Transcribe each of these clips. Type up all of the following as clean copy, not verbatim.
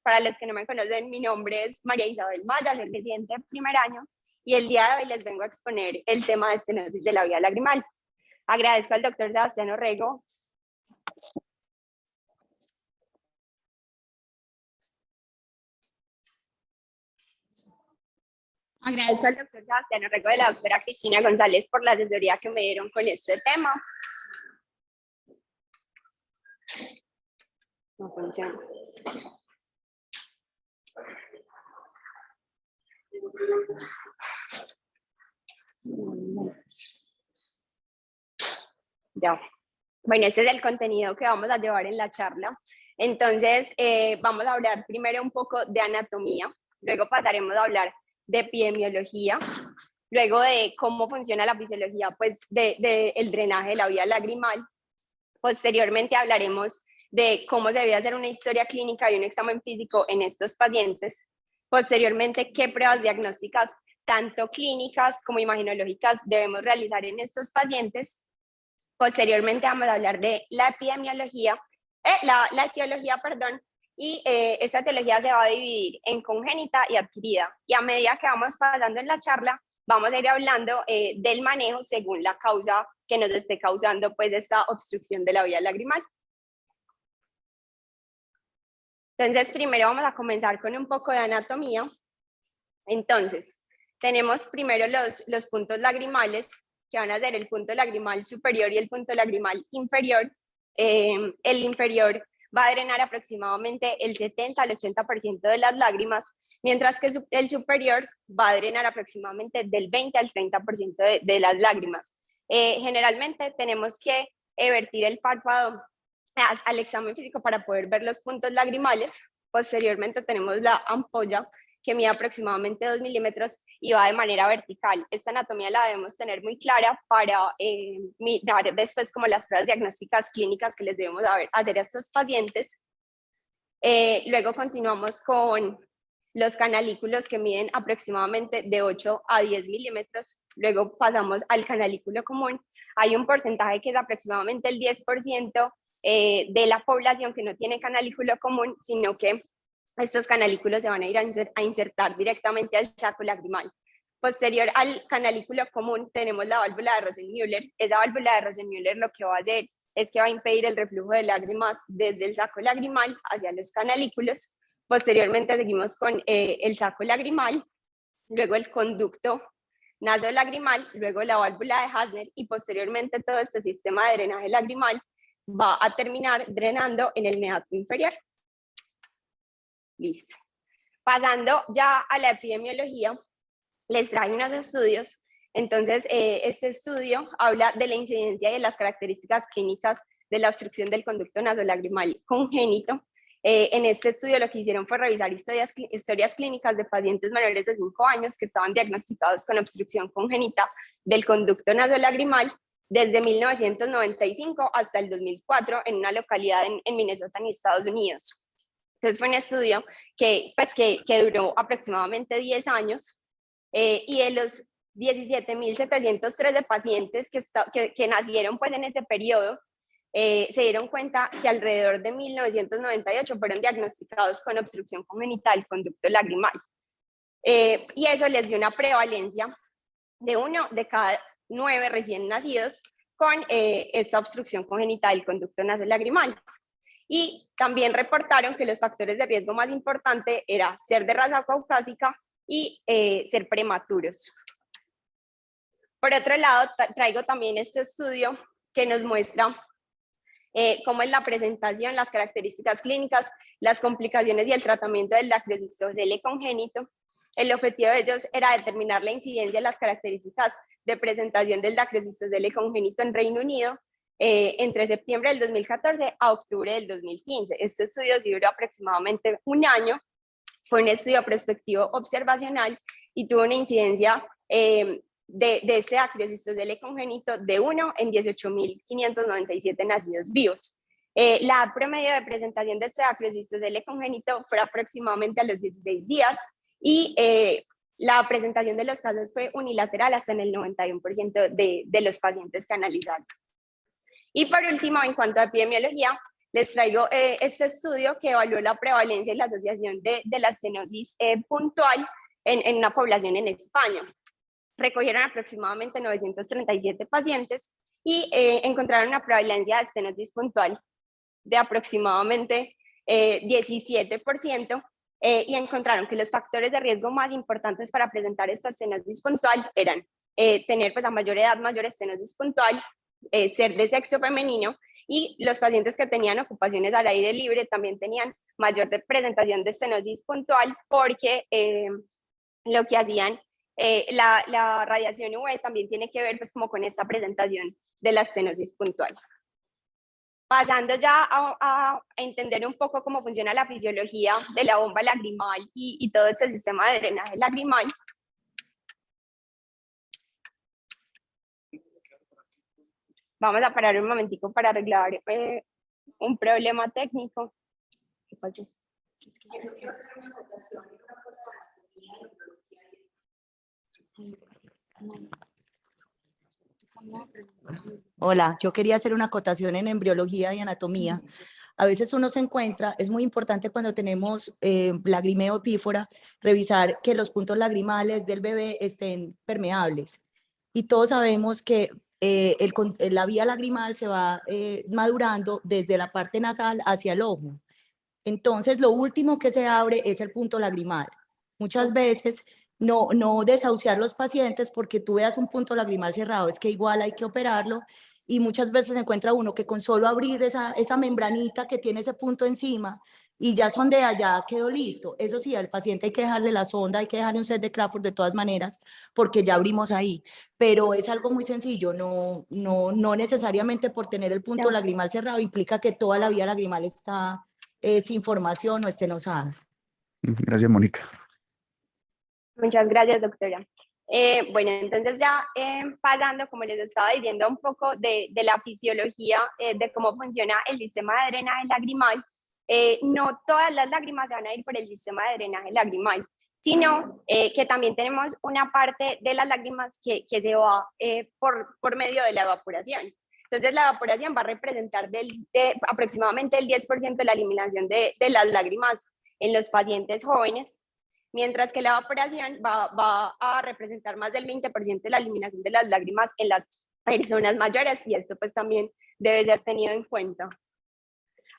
Para los que no me conocen, mi nombre es María Isabel Maya, soy residente de primer año y el día de hoy les vengo a exponer el tema de estenosis de la vía lagrimal. Agradezco al doctor Sebastián Orrego Agradezco al doctor Sebastián Orrego y a la doctora Cristina González por la asesoría que me dieron con este tema. No funciona. Ya. Bueno, este es el contenido que vamos a llevar en la charla. Entonces, vamos a hablar primero un poco de anatomía, luego pasaremos a hablar de epidemiología, luego de cómo funciona la fisiología pues, el drenaje de la vía lagrimal. Posteriormente hablaremos de cómo se debe hacer una historia clínica y un examen físico en estos pacientes. Posteriormente, qué pruebas diagnósticas, tanto clínicas como imaginológicas, debemos realizar en estos pacientes. Posteriormente vamos a hablar de la epidemiología, la etiología, perdón, y esta etiología se va a dividir en congénita y adquirida. Y a medida que vamos pasando en la charla, vamos a ir hablando del manejo según la causa que nos esté causando pues esta obstrucción de la vía lagrimal. Entonces, primero vamos a comenzar con un poco de anatomía. Entonces, tenemos primero los puntos lagrimales, que van a ser el punto lagrimal superior y el punto lagrimal inferior. El inferior va a drenar aproximadamente el 70 al 80% de las lágrimas, mientras que el superior va a drenar aproximadamente del 20 al 30% de las lágrimas. Generalmente tenemos que vertir el párpado al examen físico para poder ver los puntos lagrimales. Posteriormente tenemos la ampolla, que mide aproximadamente 2 milímetros y va de manera vertical. Esta anatomía la debemos tener muy clara para mirar después como las pruebas diagnósticas clínicas que les debemos hacer a estos pacientes. Luego continuamos con los canalículos, que miden aproximadamente de 8 a 10 milímetros. Luego pasamos al canalículo común. Hay un porcentaje que es aproximadamente el 10% de la población que no tiene canalículo común, sino que estos canalículos se van a ir a insertar directamente al saco lagrimal. Posterior al canalículo común tenemos la válvula de Rosenmüller. Esa válvula de Rosenmüller lo que va a hacer es que va a impedir el reflujo de lágrimas desde el saco lagrimal hacia los canalículos. Posteriormente seguimos con el saco lagrimal, luego el conducto nasolagrimal, luego la válvula de Hasner y posteriormente todo este sistema de drenaje lagrimal va a terminar drenando en el meato inferior. Listo. Pasando ya a la epidemiología, les traigo unos estudios. Entonces, este estudio habla de la incidencia y de las características clínicas de la obstrucción del conducto nasolagrimal congénito. En este estudio lo que hicieron fue revisar historias clínicas de pacientes menores de 5 años que estaban diagnosticados con obstrucción congénita del conducto nasolagrimal desde 1995 hasta el 2004 en una localidad en Minnesota, en Estados Unidos. Entonces fue un estudio que duró aproximadamente 10 años y de los 17.713 pacientes que nacieron pues en ese periodo, se dieron cuenta que alrededor de 1998 fueron diagnosticados con obstrucción congénita del conducto lagrimal. Y eso les dio una prevalencia de 1 de cada 9 recién nacidos con esta obstrucción congénita del conducto nasolagrimal. Y también reportaron que los factores de riesgo más importantes era ser de raza caucásica y ser prematuros. Por otro lado, traigo también este estudio que nos muestra cómo es la presentación, las características clínicas, las complicaciones y el tratamiento del dacrocistosele congénito. El objetivo de ellos era determinar la incidencia de las características de presentación del dacrocistosele congénito en Reino Unido entre septiembre del 2014 a octubre del 2015. Este estudio duró aproximadamente un año, fue un estudio prospectivo observacional y tuvo una incidencia de este dacrocistosele congénito de 1 en 18.597 nacidos vivos. La edad promedio de presentación de este dacrocistosele congénito fue aproximadamente a los 16 días y la presentación de los casos fue unilateral hasta en el 91% de los pacientes que analizaron. Y por último, en cuanto a epidemiología, Les traigo este estudio que evaluó la prevalencia y la asociación de la estenosis puntual en una población en España. Recogieron aproximadamente 937 pacientes y encontraron una prevalencia de estenosis puntual de aproximadamente 17%, y encontraron que los factores de riesgo más importantes para presentar esta estenosis puntual eran tener pues, a mayor edad mayor estenosis puntual, ser de sexo femenino, y los pacientes que tenían ocupaciones al aire libre también tenían mayor presentación de estenosis puntual, porque lo que hacían, la radiación UV también tiene que ver pues como con esta presentación de la estenosis puntual. Pasando ya a entender un poco cómo funciona la fisiología de la bomba lagrimal y todo este sistema de drenaje lagrimal. Vamos a parar un momentico para arreglar un problema técnico. ¿Qué pasó? Hola, yo quería hacer una acotación en embriología y anatomía. A veces uno se encuentra, es muy importante cuando tenemos lagrimeo epífora, revisar que los puntos lagrimales del bebé estén permeables. Y todos sabemos que la vía lagrimal se va madurando desde la parte nasal hacia el ojo. Entonces, lo último que se abre es el punto lagrimal. Muchas veces no desahuciar los pacientes porque tú veas un punto lagrimal cerrado, es que igual hay que operarlo, y muchas veces se encuentra uno que con solo abrir esa membranita que tiene ese punto encima y ya sondea, ya quedó listo. Eso sí, al paciente hay que dejarle la sonda, hay que dejarle un set de Crawford de todas maneras porque ya abrimos ahí, pero es algo muy sencillo, no necesariamente por tener el punto lagrimal cerrado implica que toda la vía lagrimal está sin formación o estenosada. Gracias, Mónica. Muchas gracias, doctora. Bueno, entonces ya pasando, como les estaba diciendo, un poco de la fisiología, de cómo funciona el sistema de drenaje lagrimal. No todas las lágrimas se van a ir por el sistema de drenaje lagrimal, sino que también tenemos una parte de las lágrimas que se va por medio de la evaporación. Entonces la evaporación va a representar aproximadamente el 10% de la eliminación de las lágrimas en los pacientes jóvenes, mientras que la evaporación va a representar más del 20% de la eliminación de las lágrimas en las personas mayores, y esto pues también debe ser tenido en cuenta.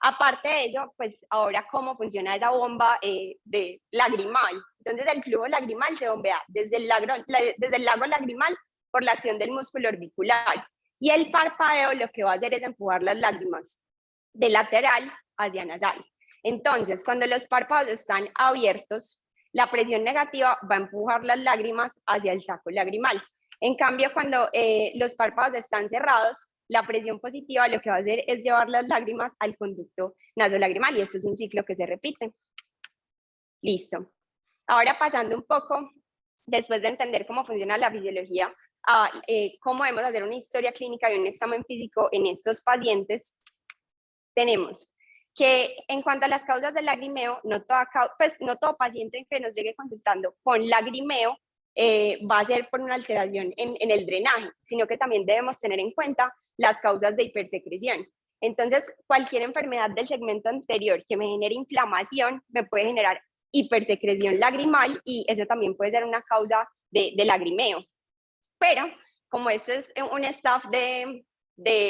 Aparte de eso, pues ahora cómo funciona esa bomba de lagrimal. Entonces el flujo lagrimal se bombea desde el lago lagrimal por la acción del músculo orbicular, y el parpadeo lo que va a hacer es empujar las lágrimas de lateral hacia nasal. Entonces, cuando los párpados están abiertos, la presión negativa va a empujar las lágrimas hacia el saco lagrimal. En cambio, cuando los párpados están cerrados, la presión positiva lo que va a hacer es llevar las lágrimas al conducto nasolagrimal, y esto es un ciclo que se repite. Listo. Ahora pasando un poco, después de entender cómo funciona la fisiología, a cómo debemos hacer una historia clínica y un examen físico en estos pacientes, tenemos que en cuanto a las causas del lagrimeo, no todo paciente que nos llegue consultando con lagrimeo va a ser por una alteración en el drenaje, sino que también debemos tener en cuenta las causas de hipersecreción. Entonces, cualquier enfermedad del segmento anterior que me genere inflamación me puede generar hipersecreción lagrimal, y eso también puede ser una causa de lagrimeo. Pero como este es un staff de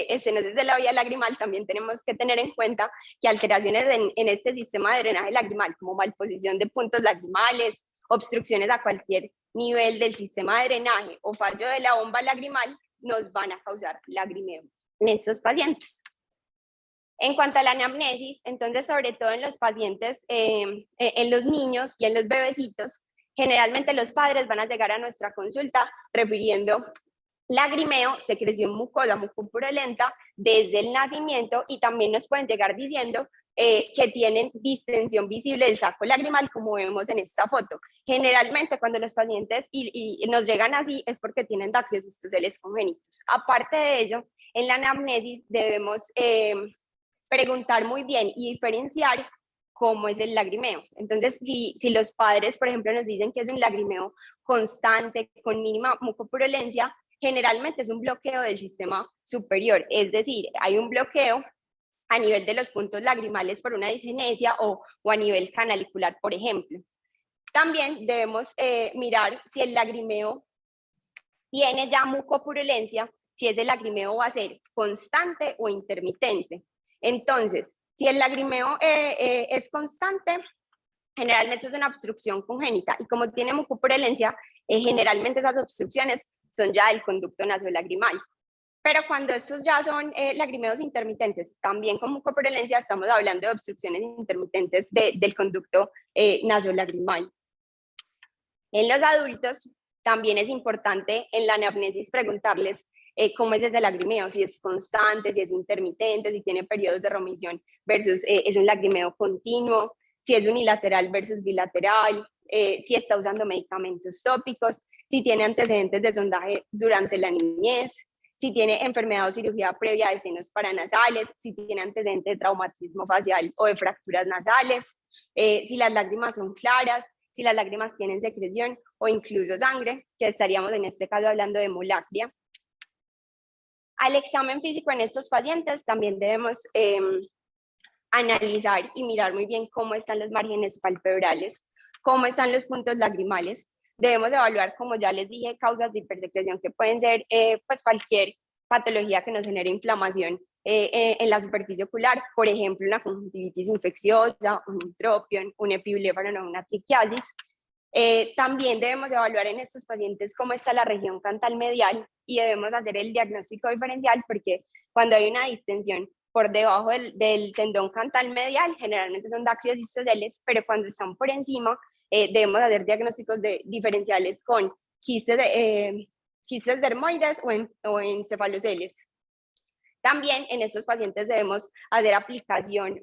estenosis de la vía lagrimal, también tenemos que tener en cuenta que alteraciones en este sistema de drenaje lagrimal, como malposición de puntos lagrimales, obstrucciones a cualquier nivel del sistema de drenaje o fallo de la bomba lagrimal, nos van a causar lagrimeo en estos pacientes. En cuanto a la anamnesis, entonces sobre todo en los pacientes, en los niños y en los bebecitos, generalmente los padres van a llegar a nuestra consulta refiriendo lagrimeo, secreción mucosa mucopurulenta desde el nacimiento, y también nos pueden llegar diciendo que tienen distensión visible del saco lagrimal, como vemos en esta foto. Generalmente cuando los pacientes y nos llegan así es porque tienen dacriocystoceles congénitos. Aparte de ello, en la anamnesis debemos preguntar muy bien y diferenciar cómo es el lagrimeo. Entonces, si los padres, por ejemplo, nos dicen que es un lagrimeo constante con mínima mucopurulencia, generalmente es un bloqueo del sistema superior, es decir, hay un bloqueo a nivel de los puntos lagrimales por una disgenesia o a nivel canalicular, por ejemplo. También debemos mirar si el lagrimeo tiene ya mucopurulencia, si ese lagrimeo va a ser constante o intermitente. Entonces, si el lagrimeo es constante, generalmente es una obstrucción congénita, y como tiene mucopurulencia, generalmente esas obstrucciones son ya del conducto nasolagrimal. Pero cuando estos ya son lagrimeos intermitentes, también con mucopurulencia, estamos hablando de obstrucciones intermitentes del conducto nasolagrimal. En los adultos también es importante en la anamnesis preguntarles cómo es ese lagrimeo, si es constante, si es intermitente, si tiene periodos de remisión versus es un lagrimeo continuo, si es unilateral versus bilateral, si está usando medicamentos tópicos, si tiene antecedentes de sondaje durante la niñez, si tiene enfermedad o cirugía previa de senos paranasales, si tiene antecedentes de traumatismo facial o de fracturas nasales, si las lágrimas son claras, si las lágrimas tienen secreción o incluso sangre, que estaríamos en este caso hablando de hemolacria. Al examen físico en estos pacientes también debemos analizar y mirar muy bien cómo están los márgenes palpebrales, cómo están los puntos lagrimales. Debemos evaluar, como ya les dije, causas de hipersecreción que pueden ser pues cualquier patología que nos genere inflamación en la superficie ocular, por ejemplo, una conjuntivitis infecciosa, un intropion, un epibléfano o una triquiasis. También debemos evaluar en estos pacientes cómo está la región cantal medial y debemos hacer el diagnóstico diferencial, porque cuando hay una distensión por debajo del tendón cantal medial, generalmente son dacriocistoceles, pero cuando están por encima, debemos hacer diagnósticos diferenciales con quistes dermoides o encefaloceles. También en estos pacientes debemos hacer aplicación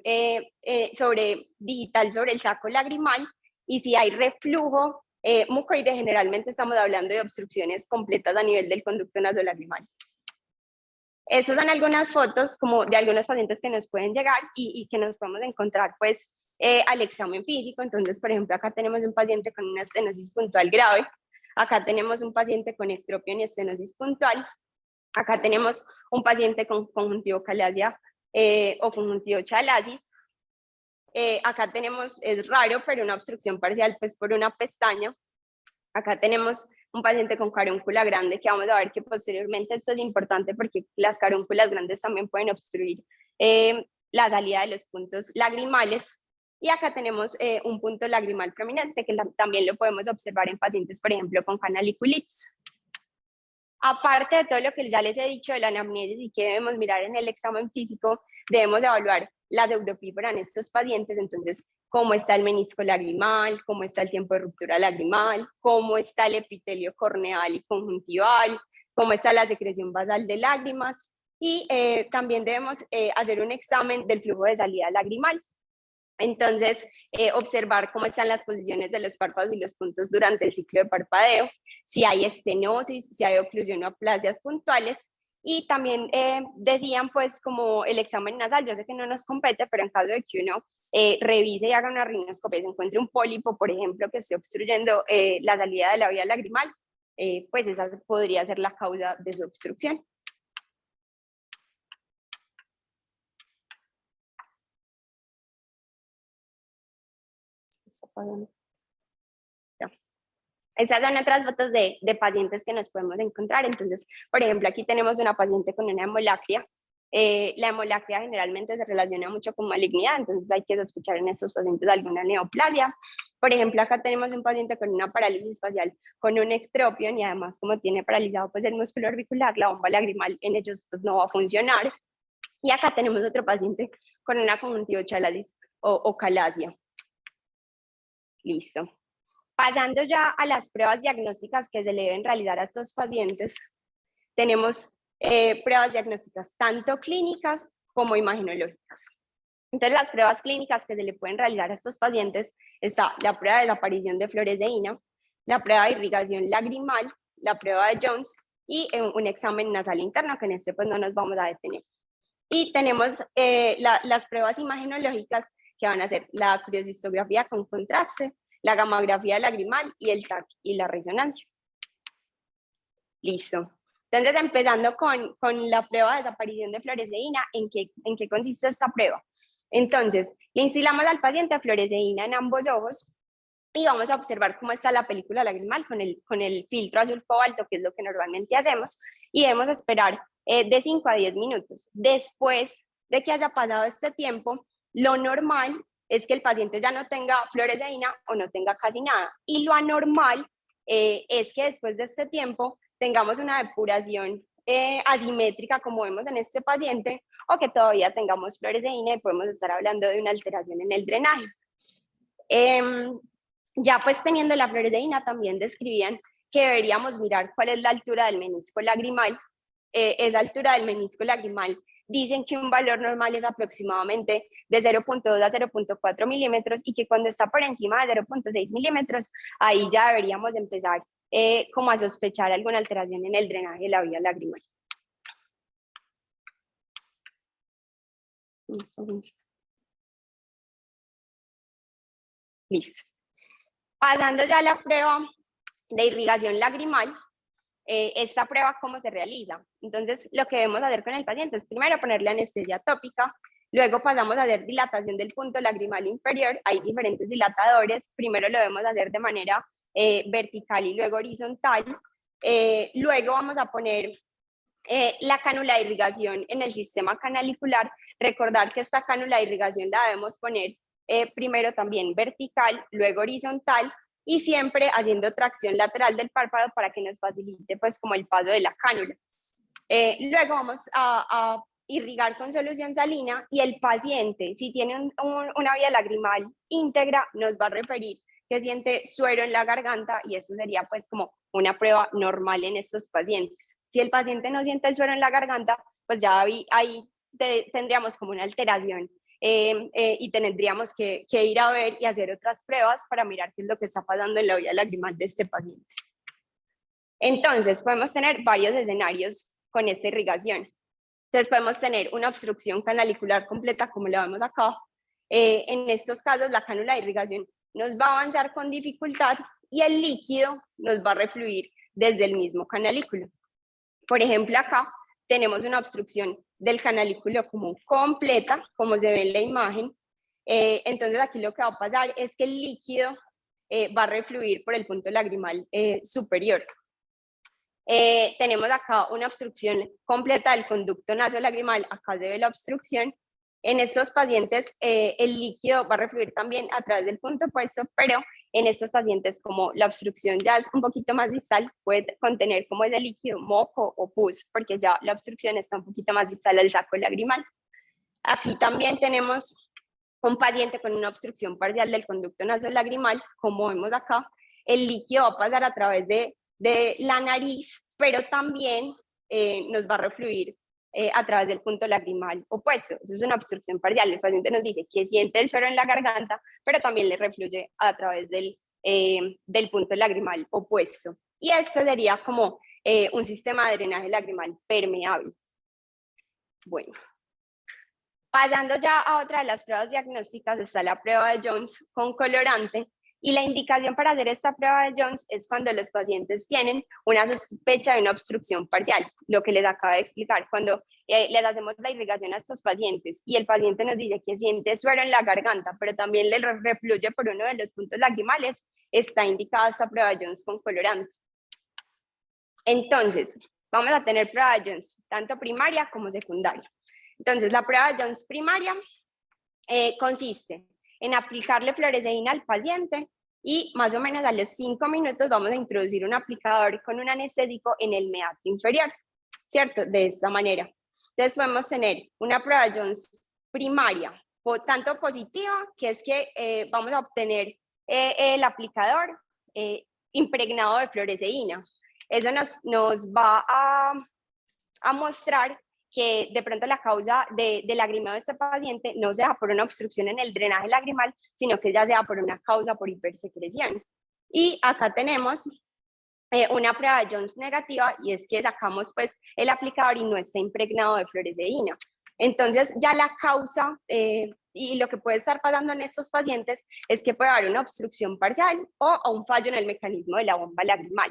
digital sobre el saco lagrimal, y si hay reflujo mucoide, generalmente estamos hablando de obstrucciones completas a nivel del conducto nasolagrimal. Estas son algunas fotos como de algunos pacientes que nos pueden llegar y que nos podemos encontrar pues al examen físico. Entonces, por ejemplo, acá tenemos un paciente con una estenosis puntual grave, acá tenemos un paciente con ectropion y estenosis puntual, acá tenemos un paciente con conjuntivocalasia o conjuntivochalasis, acá tenemos, es raro, pero una obstrucción parcial pues por una pestaña. Acá tenemos un paciente con carúncula grande, que vamos a ver que posteriormente esto es importante porque las carúnculas grandes también pueden obstruir la salida de los puntos lagrimales. Y acá tenemos un punto lagrimal prominente, que también lo podemos observar en pacientes, por ejemplo, con canaliculitis. Aparte de todo lo que ya les he dicho de la anamnesis y que debemos mirar en el examen físico, debemos evaluar la pseudopífora en estos pacientes. Entonces, cómo está el menisco lagrimal, cómo está el tiempo de ruptura lagrimal, cómo está el epitelio corneal y conjuntival, cómo está la secreción basal de lágrimas, y también debemos hacer un examen del flujo de salida lagrimal. Entonces, observar cómo están las posiciones de los párpados y los puntos durante el ciclo de parpadeo, si hay estenosis, si hay oclusión o aplasias puntuales. Y también decían pues como el examen nasal, yo sé que no nos compete, pero en caso de que uno revise y haga una rinoscopia y se encuentre un pólipo, por ejemplo, que esté obstruyendo la salida de la vía lagrimal, pues esa podría ser la causa de su obstrucción. Estas son otras fotos de pacientes que nos podemos encontrar. Entonces, por ejemplo, aquí tenemos una paciente con una hemolacria. La hemolacria generalmente se relaciona mucho con malignidad, entonces hay que sospechar en estos pacientes alguna neoplasia. Por ejemplo, acá tenemos un paciente con una parálisis facial con un ectropion, y además, como tiene paralizado pues el músculo orbicular, la bomba lagrimal en ellos pues no va a funcionar. Y acá tenemos otro paciente con una conjuntivochalasis o calasia. Listo. Pasando ya a las pruebas diagnósticas que se le deben realizar a estos pacientes, tenemos pruebas diagnósticas tanto clínicas como imagenológicas. Entonces, las pruebas clínicas que se le pueden realizar a estos pacientes está la prueba de desaparición de floreseína, la prueba de irrigación lagrimal, la prueba de Jones y un examen nasal interno, que en este pues no nos vamos a detener. Y tenemos las pruebas imagenológicas, que van a ser la criocistografía con contraste, la gamografía lagrimal y el TAC y la resonancia. Listo. Entonces, empezando con la prueba de desaparición de fluoresceína, ¿en qué consiste esta prueba? Entonces, le instilamos al paciente fluoresceína en ambos ojos y vamos a observar cómo está la película lagrimal con el filtro azul cobalto, que es lo que normalmente hacemos, y debemos esperar de 5 a 10 minutos. Después de que haya pasado este tiempo, lo normal es que el paciente ya no tenga fluoresceína o no tenga casi nada, y lo anormal es que después de este tiempo tengamos una depuración asimétrica, como vemos en este paciente, o que todavía tengamos fluoresceína y podemos estar hablando de una alteración en el drenaje. Ya pues teniendo la fluoresceína, también describían que deberíamos mirar cuál es la altura del menisco lagrimal. Esa altura del menisco lagrimal, dicen que un valor normal es aproximadamente de 0.2 a 0.4 milímetros y que cuando está por encima de 0.6 milímetros, ahí ya deberíamos empezar como a sospechar alguna alteración en el drenaje de la vía lagrimal. Listo. Pasando ya a la prueba de irrigación lagrimal, esta prueba, ¿cómo se realiza? Entonces, lo que debemos hacer con el paciente es primero ponerle anestesia tópica, luego pasamos a hacer dilatación del punto lagrimal inferior. Hay diferentes dilatadores, primero lo debemos hacer de manera vertical y luego horizontal. Luego vamos a poner la cánula de irrigación en el sistema canalicular. Recordar que esta cánula de irrigación la debemos poner primero también vertical, luego horizontal, y siempre haciendo tracción lateral del párpado para que nos facilite pues como el paso de la cánula. Luego vamos a irrigar con solución salina, y el paciente, si tiene una vía lagrimal íntegra, nos va a referir que siente suero en la garganta, y esto sería pues como una prueba normal en estos pacientes. Si el paciente no siente el suero en la garganta, pues ya ahí tendríamos como una alteración y tendríamos que ir a ver y hacer otras pruebas para mirar qué es lo que está pasando en la vía lagrimal de este paciente. Entonces, podemos tener varios escenarios con esta irrigación. Entonces, podemos tener una obstrucción canalicular completa, como la vemos acá. En estos casos, la cánula de irrigación nos va a avanzar con dificultad y el líquido nos va a refluir desde el mismo canalículo. Por ejemplo, acá tenemos una obstrucción del canalículo común completa, como se ve en la imagen. Entonces, aquí lo que va a pasar es que el líquido va a refluir por el punto lagrimal superior. Tenemos acá una obstrucción completa del conducto nasolagrimal. Acá se ve la obstrucción. En estos pacientes el líquido va a refluir también a través del punto opuesto, pero en estos pacientes, como la obstrucción ya es un poquito más distal, puede contener como ese líquido moco o pus, porque ya la obstrucción está un poquito más distal al saco lagrimal. Aquí también tenemos un paciente con una obstrucción parcial del conducto nasolagrimal. Como vemos acá, el líquido va a pasar a través de la nariz, pero también nos va a refluir a través del punto lagrimal opuesto. Eso es una obstrucción parcial. El paciente nos dice que siente el suero en la garganta, pero también le refluye a través del punto lagrimal opuesto. Y este sería como un sistema de drenaje lagrimal permeable. Bueno, pasando ya a otra de las pruebas diagnósticas, está la prueba de Jones con colorante. Y la indicación para hacer esta prueba de Jones es cuando los pacientes tienen una sospecha de una obstrucción parcial, lo que les acabo de explicar. Cuando les hacemos la irrigación a estos pacientes y el paciente nos dice que siente suero en la garganta, pero también le refluye por uno de los puntos lagrimales, está indicada esta prueba de Jones con colorante. Entonces, vamos a tener prueba de Jones, tanto primaria como secundaria. Entonces, la prueba de Jones primaria consiste en aplicarle fluoresceína al paciente, y más o menos a los 5 minutos vamos a introducir un aplicador con un anestésico en el meato inferior, ¿cierto? De esta manera. Entonces podemos tener una prueba de Jones primaria, tanto positiva, que es que vamos a obtener el aplicador impregnado de fluoresceína. Eso nos va a mostrar que de pronto la causa de lagrimeo de este paciente no sea por una obstrucción en el drenaje lagrimal, sino que ya sea por una causa por hipersecreción. Y acá tenemos una prueba de Jones negativa, y es que sacamos pues el aplicador y no está impregnado de fluoresceína. Entonces ya la causa y lo que puede estar pasando en estos pacientes es que puede haber una obstrucción parcial o un fallo en el mecanismo de la bomba lagrimal.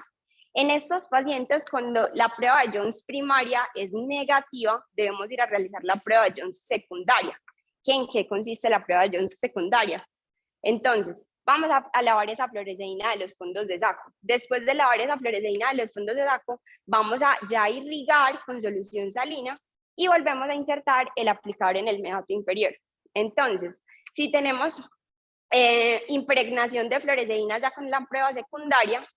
En estos pacientes, cuando la prueba de Jones primaria es negativa, debemos ir a realizar la prueba de Jones secundaria. ¿En qué consiste la prueba de Jones secundaria? Entonces, vamos a lavar esa fluoresceína de los fondos de saco. Después de lavar esa fluoresceína de los fondos de saco, vamos a ya irrigar con solución salina y volvemos a insertar el aplicador en el meato inferior. Entonces, si tenemos impregnación de fluoresceína ya con la prueba secundaria,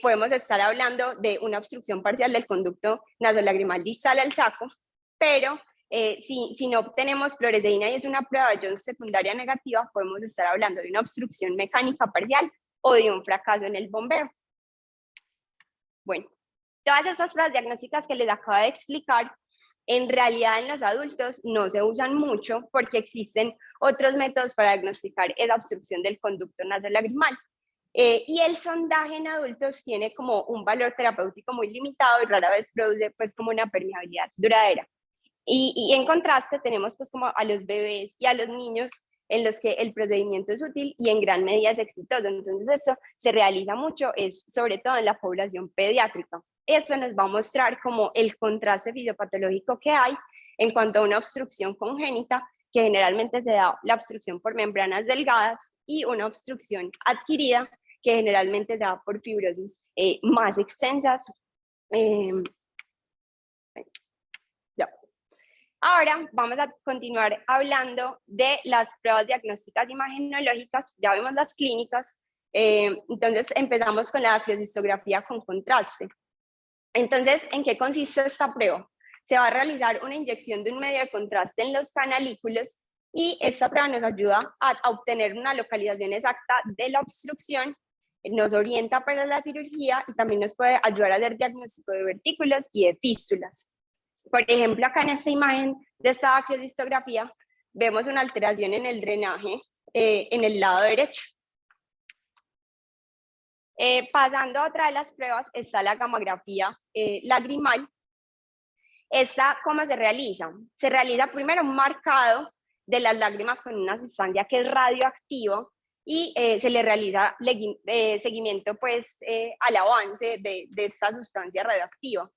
podemos estar hablando de una obstrucción parcial del conducto nasolagrimal distal al saco, pero si no obtenemos fluoresceína y es una prueba de Jones secundaria negativa, podemos estar hablando de una obstrucción mecánica parcial o de un fracaso en el bombeo. Bueno, todas estas pruebas diagnósticas que les acabo de explicar, en realidad en los adultos no se usan mucho porque existen otros métodos para diagnosticar esa obstrucción del conducto nasolagrimal. Y el sondaje en adultos tiene como un valor terapéutico muy limitado y rara vez produce pues como una permeabilidad duradera. Y en contraste tenemos pues como a los bebés y a los niños en los que el procedimiento es útil y en gran medida es exitoso. Entonces esto se realiza mucho, es sobre todo en la población pediátrica. Esto nos va a mostrar como el contraste fisiopatológico que hay en cuanto a una obstrucción congénita, que generalmente se da la obstrucción por membranas delgadas, y una obstrucción adquirida, que generalmente se da por fibrosis más extensas. Ahora vamos a continuar hablando de las pruebas diagnósticas imagenológicas. Ya vimos las clínicas, entonces empezamos con la dactilocistografía con contraste. Entonces, ¿en qué consiste esta prueba? Se va a realizar una inyección de un medio de contraste en los canalículos y esta prueba nos ayuda a obtener una localización exacta de la obstrucción, nos orienta para la cirugía y también nos puede ayudar a hacer diagnóstico de vertículos y de fístulas. Por ejemplo, acá en esta imagen de esta dactilocistografía vemos una alteración en el drenaje en el lado derecho. Pasando a otra de las pruebas está la gamografía lagrimal. ¿Esta cómo se realiza? Se realiza primero un marcado de las lágrimas con una sustancia que es radioactiva y se le realiza seguimiento pues, al avance de esta sustancia radioactiva.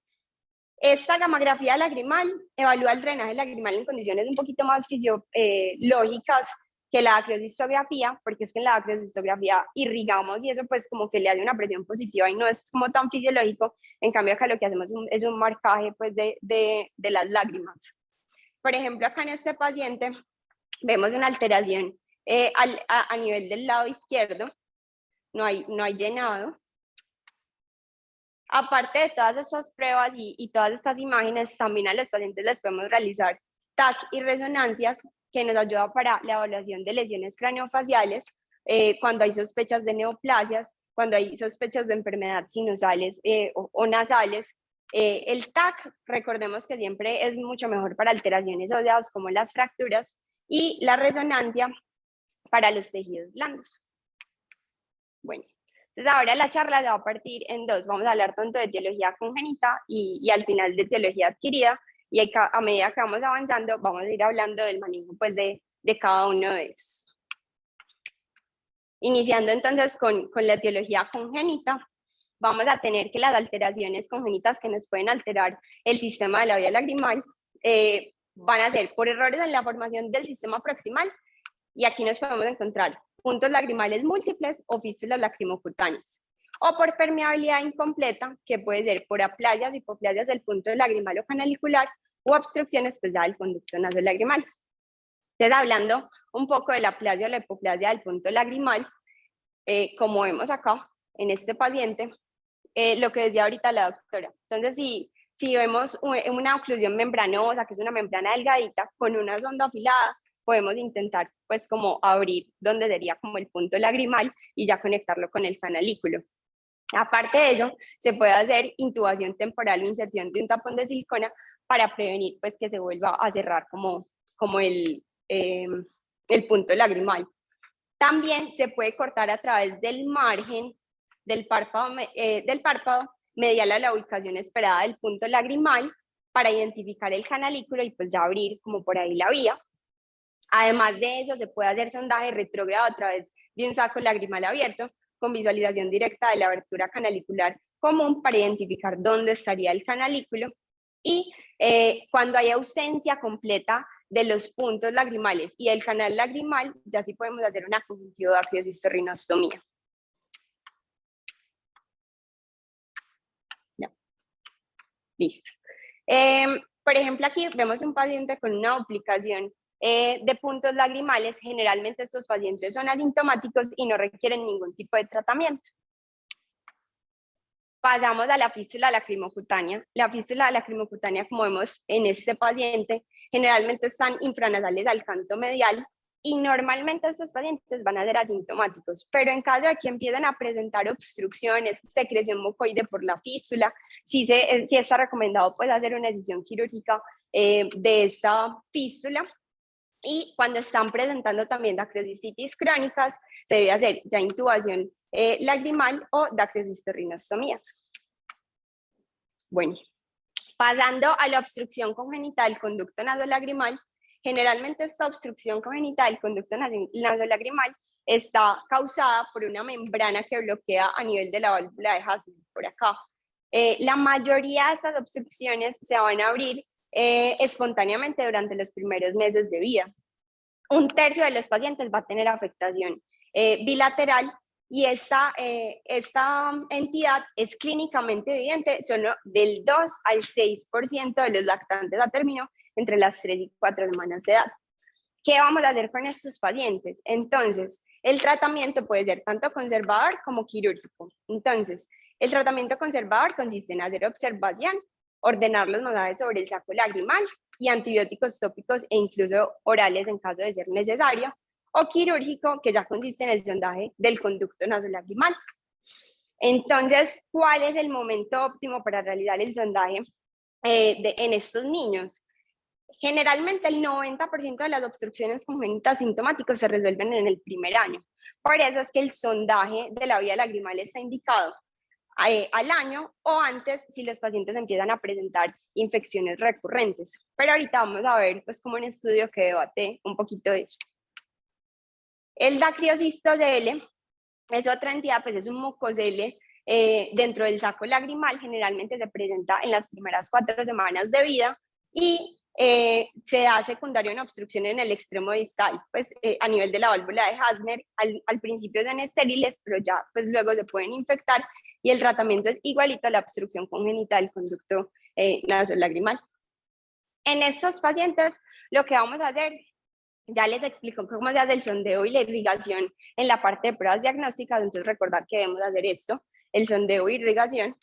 Esta gamografía lagrimal evalúa el drenaje lagrimal en condiciones un poquito más fisiológicas que la dactilocistografía, porque es que en la dactilocistografía irrigamos y eso pues como que le hace una presión positiva y no es como tan fisiológico. En cambio acá lo que hacemos es un marcaje pues de las lágrimas. Por ejemplo, acá en este paciente vemos una alteración a nivel del lado izquierdo, no hay llenado. Aparte de todas estas pruebas y todas estas imágenes, también a los pacientes les podemos realizar TAC y resonancias que nos ayudan para la evaluación de lesiones craneofaciales, cuando hay sospechas de neoplasias, cuando hay sospechas de enfermedades sinusales o nasales. El TAC, recordemos que siempre es mucho mejor para alteraciones óseas como las fracturas, y la resonancia para los tejidos blandos. Bueno. Entonces ahora la charla se va a partir en dos. Vamos a hablar tanto de etiología congénita y al final de etiología adquirida, y a medida que vamos avanzando vamos a ir hablando del manejo pues, de cada uno de esos. Iniciando entonces con la etiología congénita, vamos a tener que las alteraciones congénitas que nos pueden alterar el sistema de la vía lagrimal van a ser por errores en la formación del sistema proximal, y aquí nos podemos encontrar puntos lagrimales múltiples o fístulas lacrimocutáneas, o por permeabilidad incompleta, que puede ser por aplasias o hipoplasias del punto lagrimal o canalicular, o obstrucciones pues ya del conducto nasolagrimal. Entonces, hablando un poco de la aplasia o la hipoplasia del punto lagrimal, como vemos acá en este paciente, lo que decía ahorita la doctora. Entonces, si vemos una oclusión membranosa, que es una membrana delgadita con una sonda afilada, podemos intentar pues como abrir donde sería como el punto lagrimal y ya conectarlo con el canalículo. Aparte de ello, se puede hacer intubación temporal o inserción de un tapón de silicona para prevenir pues que se vuelva a cerrar como el punto lagrimal. También se puede cortar a través del margen del párpado medial a la ubicación esperada del punto lagrimal para identificar el canalículo y pues ya abrir como por ahí la vía. Además de eso, se puede hacer sondaje retrógrado a través de un saco lagrimal abierto con visualización directa de la abertura canalicular común para identificar dónde estaría el canalículo y cuando hay ausencia completa de los puntos lagrimales y el canal lagrimal, ya sí podemos hacer una conjuntivodacriosistorrinostomía. Listo. Por ejemplo, aquí vemos un paciente con una duplicación de puntos lagrimales. Generalmente estos pacientes son asintomáticos y no requieren ningún tipo de tratamiento. Pasamos a la fístula lacrimocutánea. La fístula lacrimocutánea, como vemos en este paciente, generalmente están infranasales al canto medial y normalmente estos pacientes van a ser asintomáticos, pero en caso de que empiecen a presentar obstrucciones, secreción mucoide por la fístula, sí está recomendado pues hacer una decisión quirúrgica de esa fístula. Y cuando están presentando también dacrocicitis crónicas, se debe hacer ya intubación lagrimal o dacrosistorrinostomías. Bueno, pasando a la obstrucción congénita del conducto nasolagrimal, generalmente esta obstrucción congénita del conducto nasolagrimal está causada por una membrana que bloquea a nivel de la válvula de Hasner, por acá. La mayoría de estas obstrucciones se van a abrir espontáneamente durante los primeros meses de vida. Un tercio de los pacientes va a tener afectación bilateral y esta entidad es clínicamente evidente solo del 2 al 6% de los lactantes a término entre las 3 y 4 semanas de edad. ¿Qué vamos a hacer con estos pacientes? Entonces, el tratamiento puede ser tanto conservador como quirúrgico. Entonces, el tratamiento conservador consiste en hacer observación, ordenar los masajes sobre el saco lagrimal y antibióticos tópicos e incluso orales en caso de ser necesario, o quirúrgico, que ya consiste en el sondaje del conducto nasolagrimal. Entonces, ¿cuál es el momento óptimo para realizar el sondaje en estos niños? Generalmente el 90% de las obstrucciones congénitas sintomáticas se resuelven en el primer año. Por eso es que el sondaje de la vía lagrimal está indicado al año o antes si los pacientes empiezan a presentar infecciones recurrentes. Pero ahorita vamos a ver pues como un estudio que debate un poquito de eso. El dacriocistocele es otra entidad, pues es un mucocele dentro del saco lagrimal, generalmente se presenta en las primeras 4 semanas de vida y se da secundario una obstrucción en el extremo distal, pues a nivel de la válvula de Hasner, al principio son estériles, pero ya pues luego se pueden infectar y el tratamiento es igualito a la obstrucción congénita del conducto nasolagrimal. En estos pacientes lo que vamos a hacer, ya les explico cómo se hace el sondeo y la irrigación en la parte de pruebas diagnósticas, entonces recordar que debemos hacer esto, el sondeo y irrigación.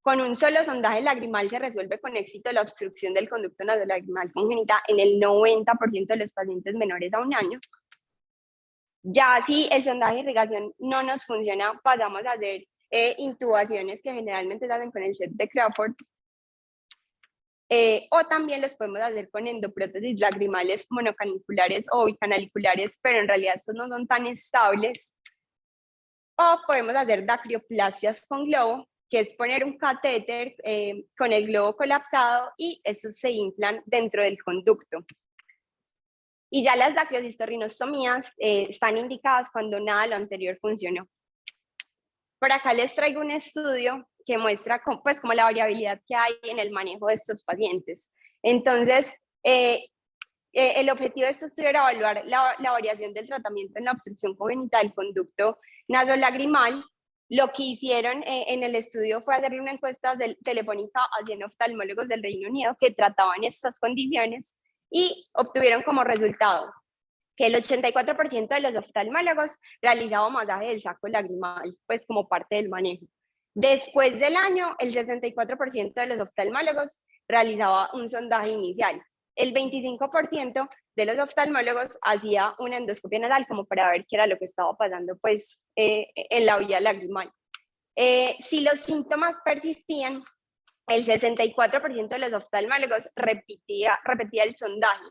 Con un solo sondaje lagrimal se resuelve con éxito la obstrucción del conducto nasolagrimal congénita en el 90% de los pacientes menores a 1 año. Ya si el sondaje de irrigación no nos funciona, pasamos a hacer intubaciones que generalmente se hacen con el set de Crawford. O también los podemos hacer con endoprótesis lagrimales monocaniculares o bicanaliculares, pero en realidad estos no son tan estables. O podemos hacer dacrioplastias con globo, que es poner un catéter con el globo colapsado y estos se inflan dentro del conducto. Y ya las dacriosistorrinostomías están indicadas cuando nada de lo anterior funcionó. Por acá les traigo un estudio que muestra pues, como la variabilidad que hay en el manejo de estos pacientes. Entonces, el objetivo de este estudio era evaluar la variación del tratamiento en la obstrucción congénita del conducto nasolagrimal. Lo que hicieron en el estudio fue hacerle una encuesta telefónica a 100 oftalmólogos del Reino Unido que trataban estas condiciones y obtuvieron como resultado que el 84% de los oftalmólogos realizaba masaje del saco lagrimal, pues como parte del manejo. Después del año, el 64% de los oftalmólogos realizaba un sondaje inicial. El 25% de los oftalmólogos hacía una endoscopia nasal como para ver qué era lo que estaba pasando pues, en la vía lagrimal. Si los síntomas persistían, el 64% de los oftalmólogos repetía el sondaje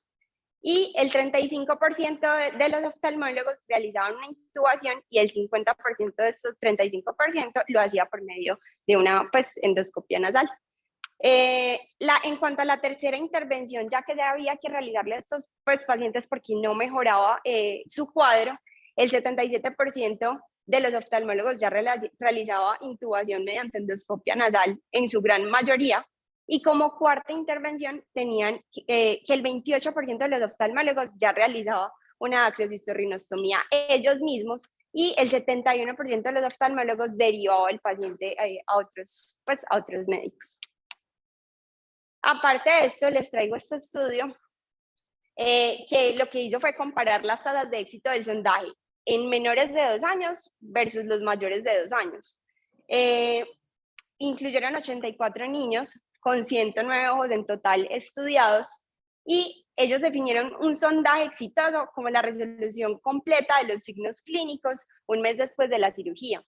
y el 35% de los oftalmólogos realizaban una intubación y el 50% de estos 35% lo hacía por medio de una pues, endoscopia nasal. En cuanto a la tercera intervención, ya que ya había que realizarle a estos pues, pacientes porque no mejoraba su cuadro, el 77% de los oftalmólogos ya realizaba intubación mediante endoscopia nasal en su gran mayoría, y como cuarta intervención tenían que el 28% de los oftalmólogos ya realizaba una daclosistorrinostomía ellos mismos, y el 71% de los oftalmólogos derivaba al paciente a otros médicos. Aparte de esto, les traigo este estudio que lo que hizo fue comparar las tasas de éxito del sondaje en menores de 2 años versus los mayores de 2 años. Incluyeron 84 niños con 109 ojos en total estudiados, y ellos definieron un sondaje exitoso como la resolución completa de los signos clínicos un mes después de la cirugía,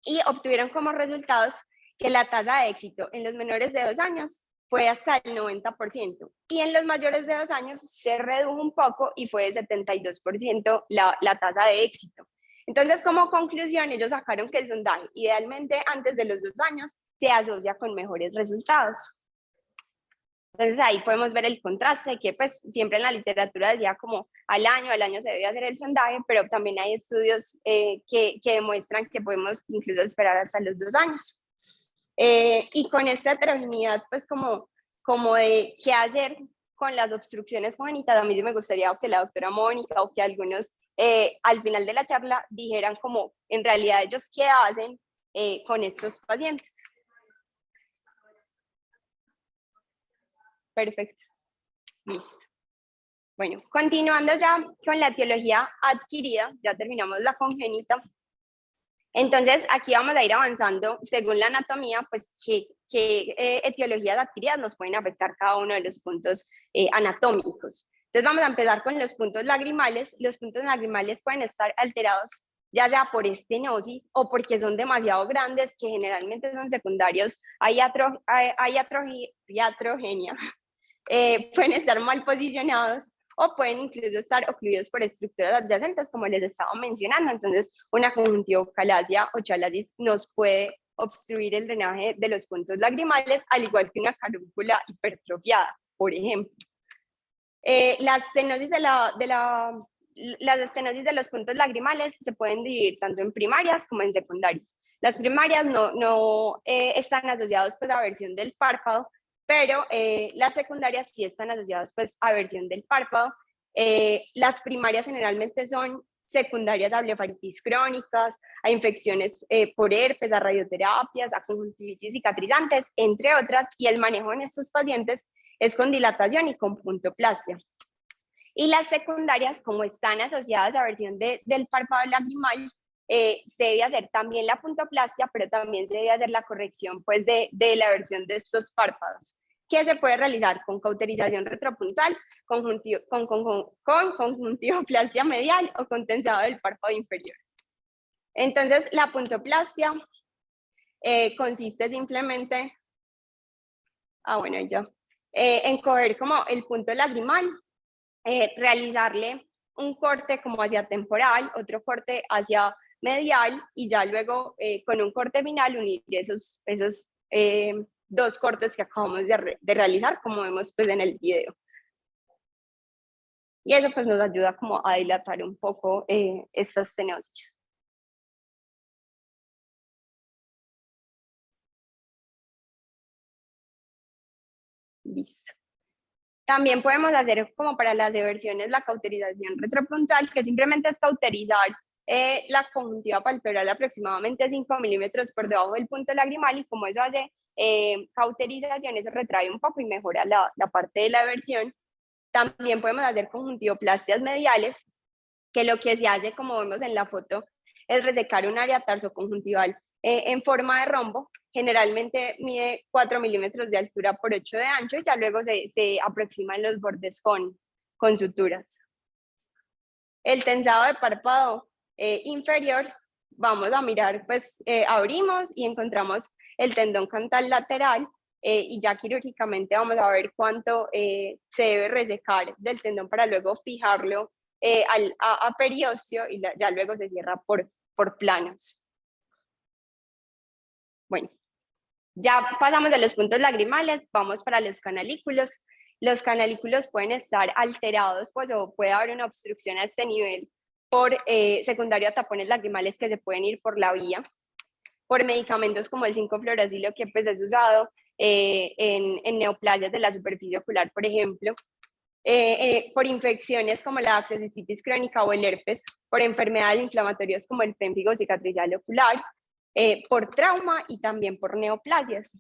y obtuvieron como resultados que la tasa de éxito en los menores de 2 años fue hasta el 90%, y en los mayores de 2 años se redujo un poco y fue de 72% la tasa de éxito. Entonces, como conclusión, ellos sacaron que el sondaje, idealmente antes de los 2 años, se asocia con mejores resultados. Entonces, ahí podemos ver el contraste, que pues siempre en la literatura decía como al año se debe hacer el sondaje, pero también hay estudios que demuestran que podemos incluso esperar hasta los 2 años. Y con esta heterogeneidad, pues como de qué hacer con las obstrucciones congénitas, a mí me gustaría que la doctora Mónica o que algunos al final de la charla dijeran como en realidad ellos qué hacen con estos pacientes. Perfecto. Listo. Bueno, continuando ya con la etiología adquirida, ya terminamos la congénita. Entonces, aquí vamos a ir avanzando según la anatomía, pues qué etiologías adquiridas nos pueden afectar cada uno de los puntos anatómicos. Entonces, vamos a empezar con los puntos lagrimales. Los puntos lagrimales pueden estar alterados ya sea por estenosis o porque son demasiado grandes, que generalmente son secundarios a iatrogenia. Pueden estar mal posicionados o pueden incluso estar ocluidos por estructuras adyacentes, como les estaba mencionando. Entonces, una conjuntivocalasia o chalasis nos puede obstruir el drenaje de los puntos lagrimales, al igual que una carúncula hipertrofiada, por ejemplo. Las estenosis de los puntos lagrimales se pueden dividir tanto en primarias como en secundarias. Las primarias no están asociadas pues, a aversión del párpado, pero las secundarias sí están asociadas pues, a aversión del párpado. Las primarias generalmente son secundarias a blefaritis crónicas, a infecciones por herpes, a radioterapias, a conjuntivitis cicatrizantes, entre otras, y el manejo en estos pacientes es con dilatación y con puntoplastia. Y las secundarias, como están asociadas a aversión del párpado lagrimal, se debe hacer también la puntoplastia, pero también se debe hacer la corrección pues, de la aversión de estos párpados, que se puede realizar con cauterización retropuntal, con conjuntivoplastia medial o con tensado del párpado inferior. Entonces, la puntoplastia consiste simplemente en coger como el punto lagrimal, realizarle un corte como hacia temporal, otro corte hacia medial, y ya luego con un corte final unir esos dos cortes que acabamos de realizar, como vemos pues en el video. Y eso pues nos ayuda como a dilatar un poco esta estenosis. Listo. También podemos hacer como para las eversiones la cauterización retropuntal, que simplemente es cauterizar la conjuntiva palpebral aproximadamente 5 milímetros por debajo del punto lagrimal, y como eso hace cauterización, eso retrae un poco y mejora la parte de la eversión. También podemos hacer conjuntivoplastias mediales, que lo que se hace, como vemos en la foto, es resecar un área tarsoconjuntival en forma de rombo. Generalmente mide 4 milímetros de altura por 8 de ancho, y ya luego se aproximan los bordes con suturas. El tensado de párpado inferior, vamos a mirar, pues abrimos y encontramos el tendón cantal lateral, y ya quirúrgicamente vamos a ver cuánto se debe resecar del tendón para luego fijarlo a periósteo, y ya luego se cierra por planos. Bueno, ya pasamos de los puntos lagrimales, vamos para los canalículos. Los canalículos pueden estar alterados, pues, o puede haber una obstrucción a este nivel por secundario a tapones lagrimales que se pueden ir por la vía, por medicamentos como el 5-fluoracilo, que pues es usado en neoplasias de la superficie ocular, por ejemplo, por infecciones como la acrocistitis crónica o el herpes, por enfermedades inflamatorias como el pénfigo cicatricial ocular, por trauma y también por neoplasias.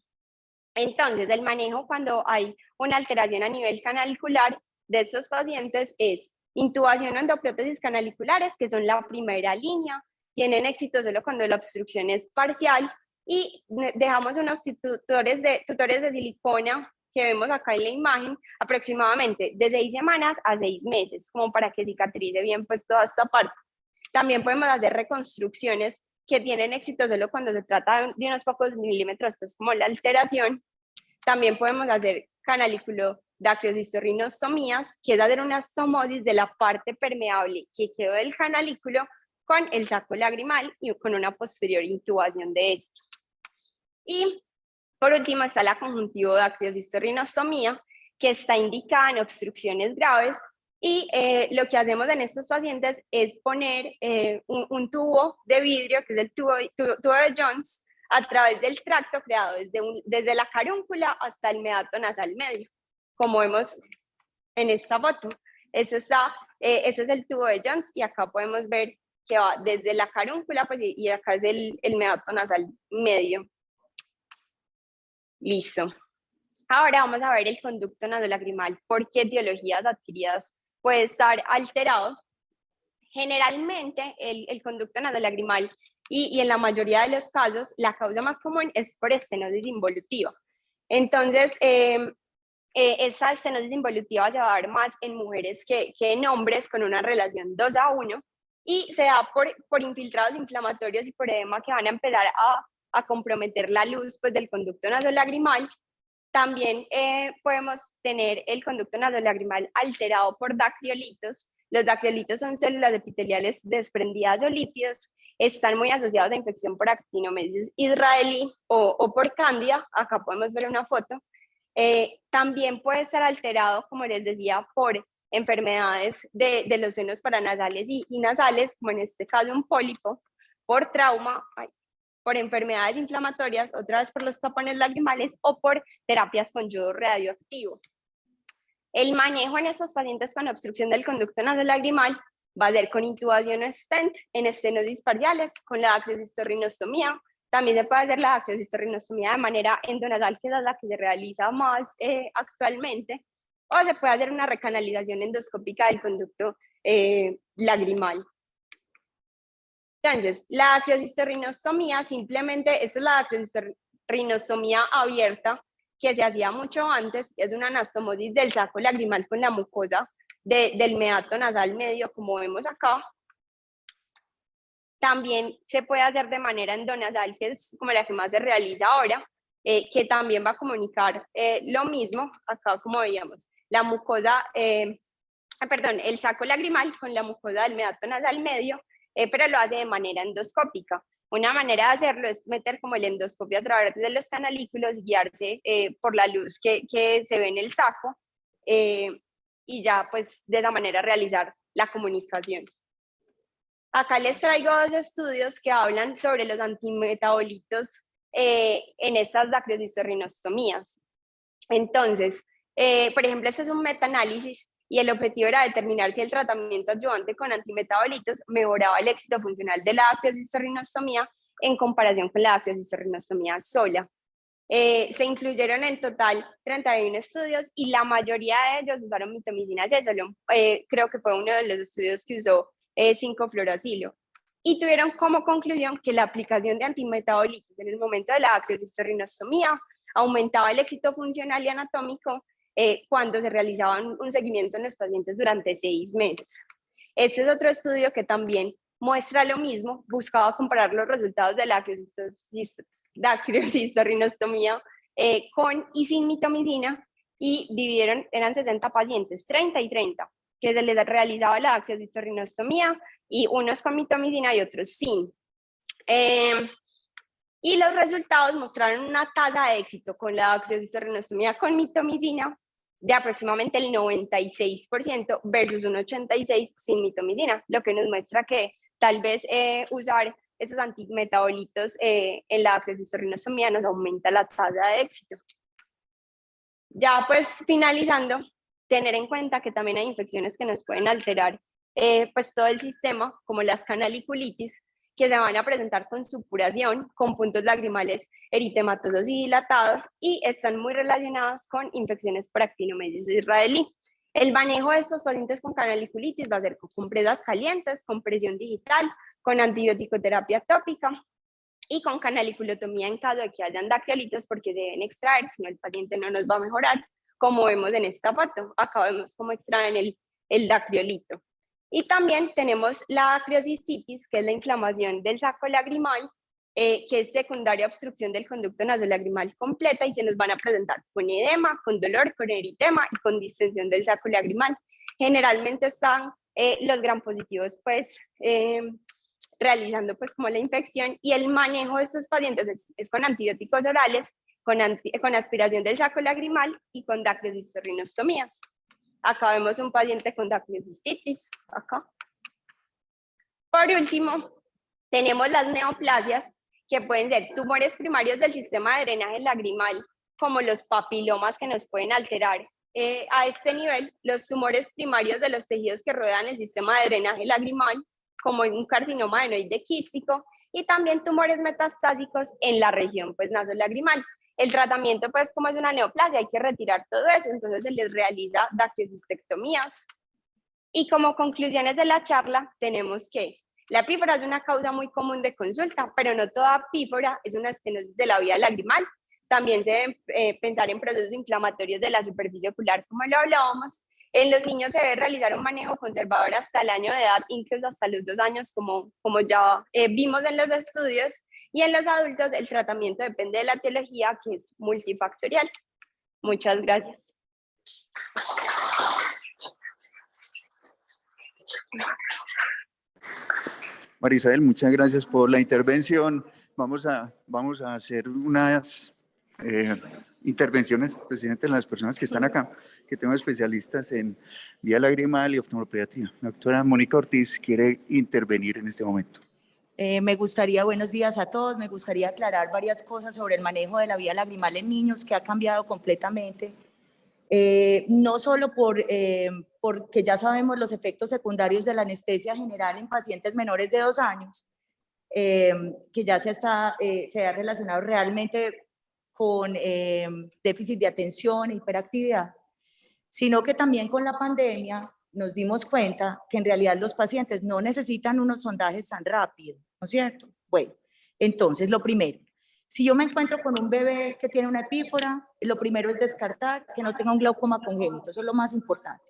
Entonces, el manejo cuando hay una alteración a nivel canalicular de estos pacientes es intubación o endoprótesis canaliculares, que son la primera línea, tienen éxito solo cuando la obstrucción es parcial, y dejamos unos tutores de silicona que vemos acá en la imagen, aproximadamente de 6 semanas a 6 meses, como para que cicatrice bien pues toda esta parte. También podemos hacer reconstrucciones que tienen éxito solo cuando se trata de unos pocos milímetros, pues como la alteración. También podemos hacer canaliculodacriocistorrinostomías, que es hacer una estomosis de la parte permeable que quedó del canalículo con el saco lagrimal y con una posterior intubación de esto. Y por último está la conjuntivodacriocistorrinostomía, que está indicada en obstrucciones graves, y lo que hacemos en estos pacientes es poner un tubo de vidrio, que es el tubo de Jones, a través del tracto creado desde la carúncula hasta el meato nasal medio, como vemos en esta foto. Este es el tubo de Jones, y acá podemos ver que va desde la carúncula, pues, y acá es el meato nasal medio. Listo. Ahora vamos a ver el conducto nasolagrimal, por qué etiologías adquiridas puede estar alterado. Generalmente el conducto nasolagrimal y en la mayoría de los casos la causa más común es por estenosis involutiva. Entonces, esa estenosis involutiva se va a dar más en mujeres que en hombres, con una relación 2:1, y se da por infiltrados inflamatorios y por edema que van a empezar a comprometer la luz pues, del conducto nasolagrimal. También podemos tener el conducto nasolagrimal alterado por dacriolitos. Los dacriolitos son células epiteliales desprendidas o lípidos, están muy asociados a infección por actinomyces israelí o por cándida. Acá podemos ver una foto. También puede estar alterado, como les decía, por enfermedades de los senos paranasales y nasales, como en este caso un pólipo, por trauma, por enfermedades inflamatorias, otra vez por los tapones lagrimales, o por terapias con yodo radioactivo. El manejo en estos pacientes con obstrucción del conducto nasolagrimal va a ser con intubación o stent en estenosis parciales, con la dacriocistorrinostomía. También se puede hacer la dacriocistorrinostomía de manera endonasal, que es la que se realiza más actualmente, o se puede hacer una recanalización endoscópica del conducto lagrimal. Entonces, la dacriocistorrinostomía simplemente, esta es la dacriocistorrinostomía abierta que se hacía mucho antes, es una anastomosis del saco lagrimal con la mucosa del meato nasal medio, como vemos acá. También se puede hacer de manera endonasal, que es como la que más se realiza ahora, que también va a comunicar lo mismo, acá como veíamos, la mucosa, el saco lagrimal con la mucosa del meato nasal medio, pero lo hace de manera endoscópica. Una manera de hacerlo es meter como el endoscopio a través de los canalículos, guiarse por la luz que se ve en el saco, y ya pues de esa manera realizar la comunicación. Acá les traigo dos estudios que hablan sobre los antimetabolitos en estas dacriocistorrinostomías. Entonces, por ejemplo, este es un metaanálisis y el objetivo era determinar si el tratamiento adyuvante con antimetabolitos mejoraba el éxito funcional de la dacriocistorrinostomía en comparación con la dacriocistorrinostomía sola. Se incluyeron en total 31 estudios y la mayoría de ellos usaron mitomicina C, creo que fue uno de los estudios que usó 5-fluoracilo. Y tuvieron como conclusión que la aplicación de antimetabolitos en el momento de la dacriocistorrinostomía aumentaba el éxito funcional y anatómico cuando se realizaba un seguimiento en los pacientes durante 6 meses. Este es otro estudio que también muestra lo mismo, buscaba comparar los resultados de la dacriocistorrinostomía con y sin mitomicina, y dividieron, eran 60 pacientes, 30 y 30, que se les realizaba la dacriocistorrinostomía, y unos con mitomicina y otros sin. Y los resultados mostraron una tasa de éxito con la dacriocistorrinostomía con mitomicina de aproximadamente el 96% versus un 86% sin mitomicina, lo que nos muestra que tal vez usar esos antimetabolitos en la acrocistostomía nos aumenta la tasa de éxito. Ya pues finalizando, tener en cuenta que también hay infecciones que nos pueden alterar pues todo el sistema, como las canaliculitis, que se van a presentar con supuración, con puntos lagrimales eritematosos y dilatados, y están muy relacionadas con infecciones por actinomyces israelí. El manejo de estos pacientes con canaliculitis va a ser con compresas calientes, con presión digital, con antibiótico-terapia tópica y con canaliculotomía en caso de que hayan dacreolitos, porque se deben extraer, si no el paciente no nos va a mejorar, como vemos en esta foto. Acá vemos cómo extraen el dacreolito. Y también tenemos la acrocisstitis, que es la inflamación del saco lagrimal, que es secundaria a obstrucción del conducto nasolagrimal completa, y se nos van a presentar con edema, con dolor, con eritema y con distensión del saco lagrimal. Generalmente están los gram positivos pues realizando pues como la infección, y el manejo de estos pacientes es con antibióticos orales, con aspiración del saco lagrimal y con dacrocistostomías. Acá vemos un paciente con dacrocistitis, acá. Por último, tenemos las neoplasias, que pueden ser tumores primarios del sistema de drenaje lagrimal, como los papilomas, que nos pueden alterar a este nivel, los tumores primarios de los tejidos que rodean el sistema de drenaje lagrimal, como un carcinoma adenoide quístico, y también tumores metastásicos en la región pues nasolagrimal. El tratamiento, pues como es una neoplasia, hay que retirar todo eso, entonces se les realiza dacrocistectomías. Y como conclusiones de la charla, tenemos que la pífora es una causa muy común de consulta, pero no toda pífora es una estenosis de la vía lagrimal. También se debe pensar en procesos inflamatorios de la superficie ocular, como lo hablábamos. En los niños se debe realizar un manejo conservador hasta el año de edad, incluso hasta los 2 años, como ya vimos en los estudios. Y en los adultos el tratamiento depende de la etiología, que es multifactorial. Muchas gracias. María Isabel, muchas gracias por la intervención. Vamos a hacer unas intervenciones, presidente, de las personas que están acá, que tengo especialistas en vía lagrimal y oftalmopediatría. La doctora Mónica Ortiz quiere intervenir en este momento. Me gustaría, buenos días a todos, me gustaría aclarar varias cosas sobre el manejo de la vía lagrimal en niños, que ha cambiado completamente, no solo porque ya sabemos los efectos secundarios de la anestesia general en pacientes menores de 2 años, que ya se ha relacionado realmente con déficit de atención e hiperactividad, sino que también con la pandemia nos dimos cuenta que en realidad los pacientes no necesitan unos sondajes tan rápidos, ¿no es cierto? Bueno, entonces lo primero, si yo me encuentro con un bebé que tiene una epífora, lo primero es descartar que no tenga un glaucoma congénito, eso es lo más importante.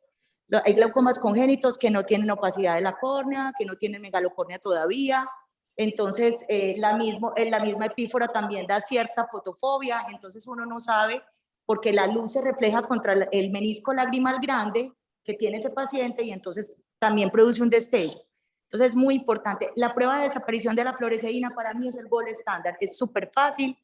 Hay glaucomas congénitos que no tienen opacidad de la córnea, que no tienen megalocornea todavía, entonces la misma epífora también da cierta fotofobia, entonces uno no sabe porque la luz se refleja contra el menisco lagrimal grande que tiene ese paciente y entonces también produce un destello. Entonces es muy importante. La prueba de desaparición de la fluoresceína para mí es el gold estándar, es súper fácil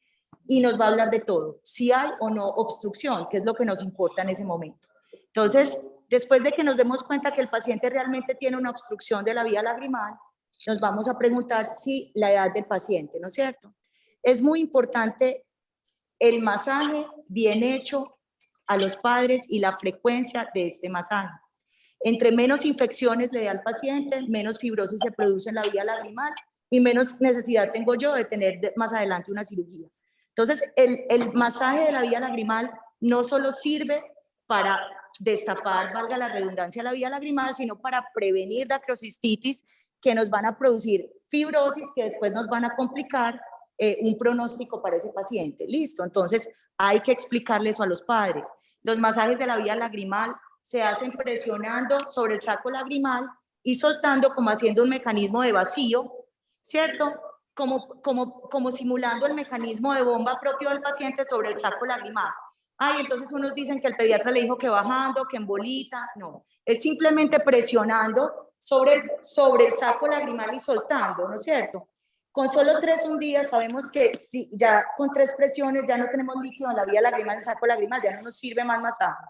y nos va a hablar de todo, si hay o no obstrucción, que es lo que nos importa en ese momento. Entonces, después de que nos demos cuenta que el paciente realmente tiene una obstrucción de la vía lagrimal, nos vamos a preguntar si la edad del paciente, ¿no es cierto? Es muy importante el masaje bien hecho a los padres y la frecuencia de este masaje. Entre menos infecciones le dé al paciente, menos fibrosis se produce en la vía lagrimal y menos necesidad tengo yo de tener más adelante una cirugía. Entonces, el masaje de la vía lagrimal no solo sirve para destapar, valga la redundancia, la vía lagrimal, sino para prevenir dacrocistitis que nos van a producir fibrosis que después nos van a complicar un pronóstico para ese paciente. Listo, entonces hay que explicarle eso a los padres. Los masajes de la vía lagrimal se hacen presionando sobre el saco lagrimal y soltando como haciendo un mecanismo de vacío, ¿cierto? Como simulando el mecanismo de bomba propio del paciente sobre el saco lagrimal. Ay, entonces unos dicen que el pediatra le dijo que bajando, que en bolita. No, es simplemente presionando sobre el saco lagrimal y soltando, ¿no es cierto? Con solo 3 un día sabemos que si ya con 3 presiones ya no tenemos líquido en la vía lagrimal, el saco lagrimal, ya no nos sirve más masaje.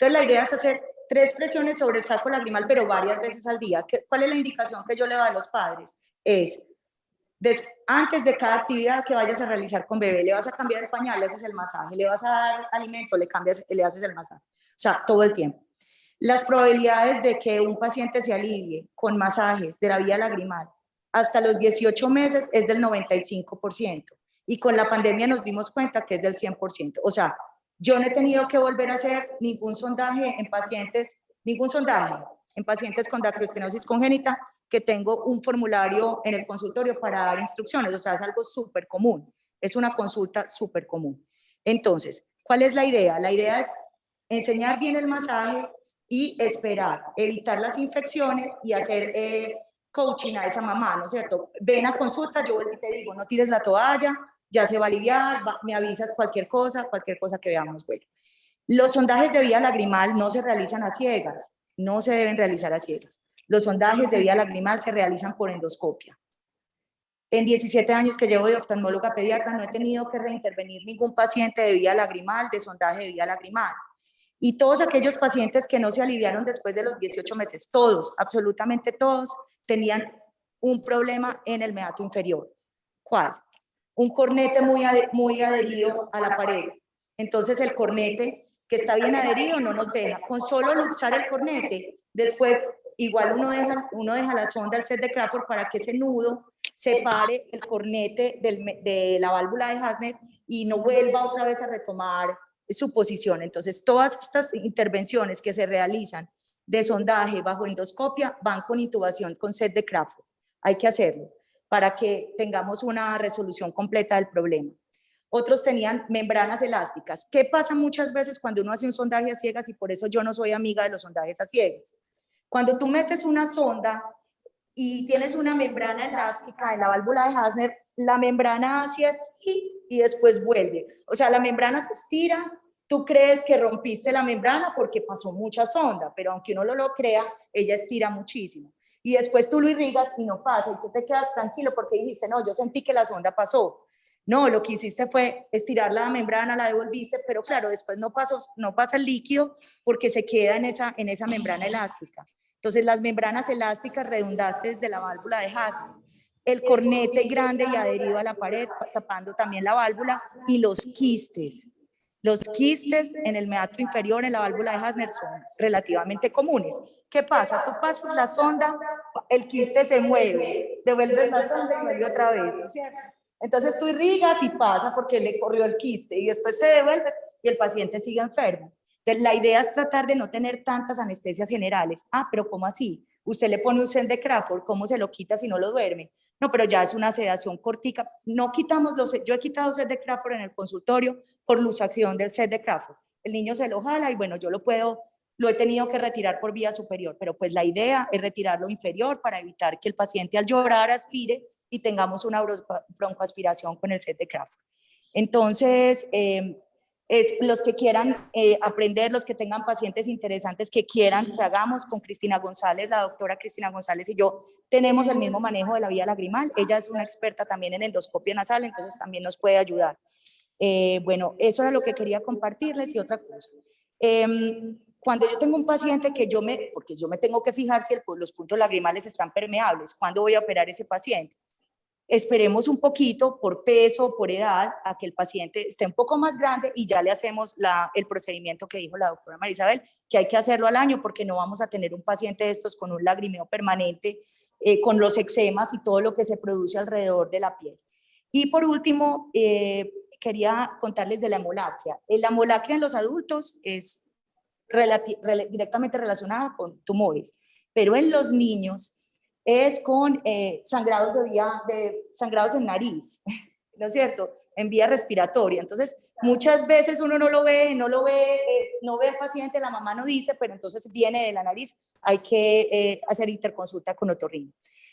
Entonces la idea es hacer 3 presiones sobre el saco lagrimal, pero varias veces al día. ¿Cuál es la indicación que yo le doy a los padres? Es, antes de cada actividad que vayas a realizar con bebé, le vas a cambiar el pañal, le haces el masaje, le vas a dar alimento, le haces el masaje. O sea, todo el tiempo. Las probabilidades de que un paciente se alivie con masajes de la vía lagrimal hasta los 18 meses es del 95%. Y con la pandemia nos dimos cuenta que es del 100%. O sea, yo no he tenido que volver a hacer ningún sondaje en pacientes con dacroestenosis congénita, que tengo un formulario en el consultorio para dar instrucciones. O sea, es algo súper común. Es una consulta súper común. Entonces, ¿cuál es la idea? La idea es enseñar bien el masaje y esperar, evitar las infecciones y hacer coaching a esa mamá, ¿no es cierto? Ven a consulta, yo vuelvo y te digo, no tires la toalla, ya se va a aliviar, me avisas cualquier cosa que veamos. Bueno, los sondajes de vía lagrimal no se realizan a ciegas, no se deben realizar a ciegas. Los sondajes de vía lagrimal se realizan por endoscopia. En 17 años que llevo de oftalmóloga pediatra no he tenido que reintervenir ningún paciente de vía lagrimal, de sondaje de vía lagrimal. Y todos aquellos pacientes que no se aliviaron después de los 18 meses, todos, absolutamente todos, tenían un problema en el meato inferior. ¿Cuál? Un cornete muy adherido a la pared. Entonces el cornete que está bien adherido no nos deja. Con solo luxar el cornete, después igual uno deja la sonda al set de Crawford para que ese nudo separe el cornete de la válvula de Hasner y no vuelva otra vez a retomar su posición. Entonces, todas estas intervenciones que se realizan de sondaje bajo endoscopia van con intubación con set de Crawford. Hay que hacerlo para que tengamos una resolución completa del problema. Otros tenían membranas elásticas. ¿Qué pasa muchas veces cuando uno hace un sondaje a ciegas? Y por eso yo no soy amiga de los sondajes a ciegas. Cuando tú metes una sonda y tienes una membrana elástica en la válvula de Hasner, la membrana hace así y después vuelve. O sea, la membrana se estira, tú crees que rompiste la membrana porque pasó mucha sonda, pero aunque uno lo crea, ella estira muchísimo. Y después tú lo irrigas y no pasa, y tú te quedas tranquilo porque dijiste, no, yo sentí que la sonda pasó. No, lo que hiciste fue estirar la membrana, la devolviste, pero claro, después no pasa el líquido porque se queda en esa membrana elástica. Entonces, las membranas elásticas redundantes de la válvula de Hasner, el cornete grande y adherido a la pared, tapando también la válvula, y los quistes. Los quistes en el meato inferior, en la válvula de Hasner, son relativamente comunes. ¿Qué pasa? Tú pasas la sonda, el quiste se mueve, devuelves la sonda y vuelve otra vez, ¿no es cierto? Entonces tú irrigas y pasa porque le corrió el quiste y después te devuelves y el paciente sigue enfermo. Entonces, la idea es tratar de no tener tantas anestesias generales. Ah, pero ¿cómo así? Usted le pone un set de Crawford, ¿cómo se lo quita si no lo duerme? No, pero ya es una sedación cortica. No quitamos yo he quitado set de Crawford en el consultorio por luxación del set de Crawford. El niño se lo jala y bueno, yo lo he tenido que retirar por vía superior, pero pues la idea es retirarlo inferior para evitar que el paciente al llorar aspire y tengamos una broncoaspiración con el set de Crawford. Entonces, los que quieran aprender, los que tengan pacientes interesantes que quieran que hagamos con Cristina González, la doctora Cristina González y yo tenemos el mismo manejo de la vía lagrimal. Ella es una experta también en endoscopia nasal, entonces también nos puede ayudar. Bueno, eso era lo que quería compartirles y otra cosa. Cuando yo tengo un paciente porque yo me tengo que fijar si los puntos lagrimales están permeables, ¿cuándo voy a operar ese paciente? Esperemos un poquito por peso, por edad, a que el paciente esté un poco más grande y ya le hacemos el procedimiento que dijo la doctora María Isabel, que hay que hacerlo al año porque no vamos a tener un paciente de estos con un lagrimeo permanente, con los eczemas y todo lo que se produce alrededor de la piel. Y por último, quería contarles de la hemolacria. La hemolacria en los adultos es directamente relacionada con tumores, pero en los niños es con sangrados sangrados en nariz, ¿no es cierto? En vía respiratoria. Entonces, muchas veces uno no ve al paciente, la mamá no dice, pero entonces viene de la nariz, hay que hacer interconsulta con otorrino.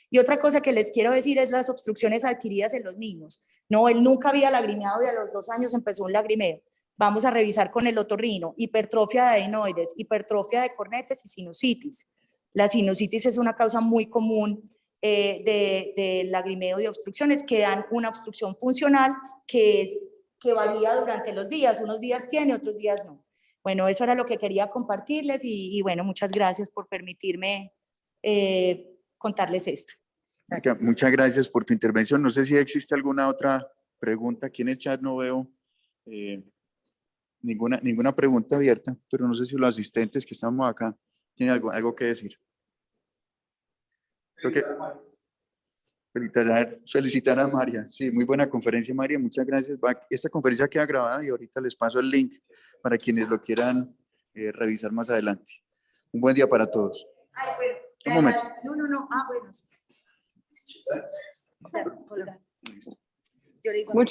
Y otra cosa que les quiero decir es las obstrucciones adquiridas en los niños. No, él nunca había lagrimeado y a los 2 años empezó un lagrimeo. Vamos a revisar con el otorrino, hipertrofia de adenoides, hipertrofia de cornetes y sinusitis. La sinusitis es una causa muy común de lagrimeo y obstrucciones que dan una obstrucción funcional que varía durante los días. Unos días tiene, otros días no. Bueno, eso era lo que quería compartirles y bueno, muchas gracias por permitirme contarles esto. Mónica, muchas gracias por tu intervención. No sé si existe alguna otra pregunta. Aquí en el chat no veo ninguna pregunta abierta, pero no sé si los asistentes que estamos acá tienen algo que decir. Creo que felicitar a María. Sí, muy buena conferencia, María. Muchas gracias. Esta conferencia queda grabada y ahorita les paso el link para quienes lo quieran revisar más adelante. Un buen día para todos. Ay, bueno, un momento. No. Ah, bueno. Sí. Ya, Listo. yo le digo